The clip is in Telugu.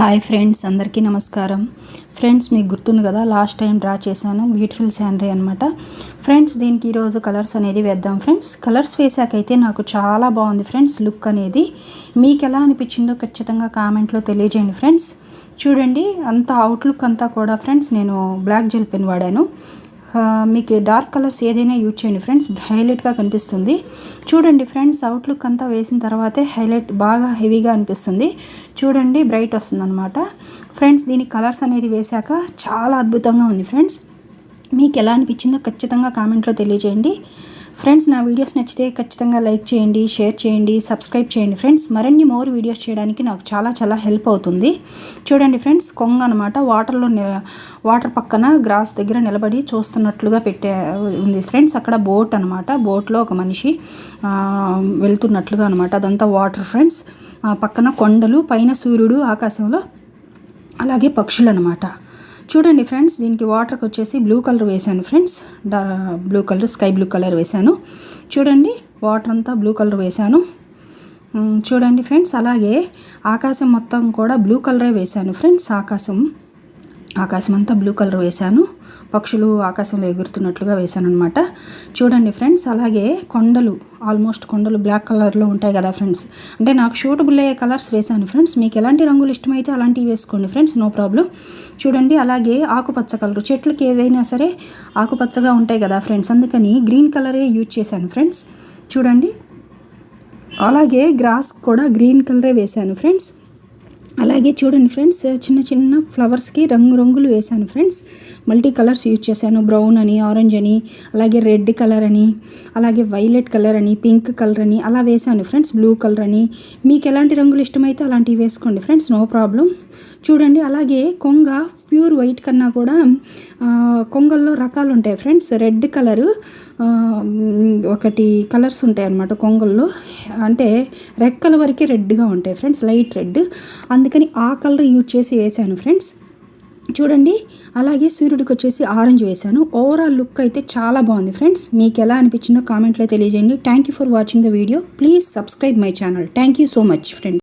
హాయ్ ఫ్రెండ్స్, అందరికీ నమస్కారం. ఫ్రెండ్స్, మీకు గుర్తుంది కదా, లాస్ట్ టైం డ్రా చేశాను బ్యూటిఫుల్ శానరీ అనమాట. ఫ్రెండ్స్, దీనికి ఈరోజు కలర్స్ అనేది వేద్దాం. ఫ్రెండ్స్, కలర్స్ వేసాకైతే నాకు చాలా బాగుంది ఫ్రెండ్స్. లుక్ అనేది మీకు ఎలా అనిపించిందో ఖచ్చితంగా కామెంట్లో తెలియజేయండి ఫ్రెండ్స్. చూడండి, అంత అవుట్లుక్ అంతా కూడా ఫ్రెండ్స్ నేను బ్లాక్ జెల్ పెన్ వాడాను. మీకు డార్క్ కలర్స్ ఏదైనా యూజ్ చేయండి ఫ్రెండ్స్, హైలైట్గా కనిపిస్తుంది. చూడండి ఫ్రెండ్స్, అవుట్లుక్ అంతా వేసిన తర్వాతే హైలైట్ బాగా హెవీగా అనిపిస్తుంది. చూడండి, బ్రైట్ వస్తుంది అనమాట. ఫ్రెండ్స్, దీనికి కలర్స్ అనేది వేశాక చాలా అద్భుతంగా ఉంది ఫ్రెండ్స్. మీకు ఎలా అనిపించిందో ఖచ్చితంగా కామెంట్లో తెలియజేయండి. ఫ్రెండ్స్, నా వీడియోస్ నచ్చితే ఖచ్చితంగా లైక్ చేయండి, షేర్ చేయండి, సబ్స్క్రైబ్ చేయండి ఫ్రెండ్స్. మరిన్ని మోర్ వీడియోస్ చేయడానికి నాకు చాలా హెల్ప్ అవుతుంది. చూడండి ఫ్రెండ్స్, కొంగ అనమాట వాటర్ పక్కన గ్రాస్ దగ్గర నిలబడి చూస్తున్నట్లుగా ఉంది ఫ్రెండ్స్. అక్కడ బోట్ అనమాట, బోట్లో ఒక మనిషి వెళ్తున్నట్లుగా అనమాట. అదంతా వాటర్ ఫ్రెండ్స్. పక్కన కొండలు, పైన సూర్యుడు ఆకాశంలో, అలాగే పక్షులు అనమాట. చూడండి ఫ్రెండ్స్, దీనికి వాటర్కి వచ్చేసి బ్లూ కలర్ వేశాను friends. Blue colour, sky blue colour వేశాను. చూడండి, వాటర్ అంతా బ్లూ కలర్ వేశాను. చూడండి ఫ్రెండ్స్, అలాగే ఆకాశం మొత్తం కూడా బ్లూ కలరే వేశాను ఫ్రెండ్స్. ఆకాశం అంతా బ్లూ కలర్ వేశాను. పక్షులు ఆకాశంలో ఎగురుతున్నట్లుగా వేశాను అనమాట. చూడండి ఫ్రెండ్స్, అలాగే కొండలు, ఆల్మోస్ట్ కొండలు బ్లాక్ కలర్లో ఉంటాయి కదా ఫ్రెండ్స్. అంటే నాకు షూటబుల్ అయ్యే కలర్స్ వేశాను ఫ్రెండ్స్. మీకు ఎలాంటి రంగులు ఇష్టమైతే అలాంటివి వేసుకోండి ఫ్రెండ్స్, నో ప్రాబ్లం. చూడండి, అలాగే ఆకుపచ్చ కలర్, చెట్లకి ఏదైనా సరే ఆకుపచ్చగా ఉంటాయి కదా ఫ్రెండ్స్, అందుకని గ్రీన్ కలరే యూజ్ చేశాను ఫ్రెండ్స్. చూడండి, అలాగే గ్రాస్ కూడా గ్రీన్ కలరే వేశాను ఫ్రెండ్స్. అలాగే చూడండి ఫ్రెండ్స్, చిన్న ఫ్లవర్స్కి రంగులు వేశాను ఫ్రెండ్స్. మల్టీ కలర్స్ యూజ్ చేశాను. బ్రౌన్ అని, ఆరెంజ్ అని, అలాగే రెడ్ కలర్ అని, అలాగే వైలెట్ కలర్ అని, పింక్ కలర్ అని అలా వేశాను ఫ్రెండ్స్. బ్లూ కలర్ అని, మీకు ఎలాంటి రంగులు ఇష్టమైతే అలాంటివి వేసుకోండి ఫ్రెండ్స్, నో ప్రాబ్లం. చూడండి, అలాగే కొంగ ప్యూర్ వైట్ కన్నా కూడా కొంగల్లో రకాలు ఉంటాయి ఫ్రెండ్స్. రెడ్ కలరు ఒకటి కలర్స్ ఉంటాయి అన్నమాట కొంగల్లో. అంటే రెక్కల వరకే రెడ్గా ఉంటాయి ఫ్రెండ్స్, లైట్ రెడ్. అందుకని ఆ కలర్ యూజ్ చేసి వేశాను ఫ్రెండ్స్. చూడండి, అలాగే సూర్యుడికి వచ్చేసి ఆరెంజ్ వేశాను. ఓవరాల్ లుక్ అయితే చాలా బాగుంది ఫ్రెండ్స్. మీకు ఎలా అనిపించిందో కామెంట్లో తెలియజేయండి. Thank you for watching the video. Please subscribe my channel. Thank you so much friends.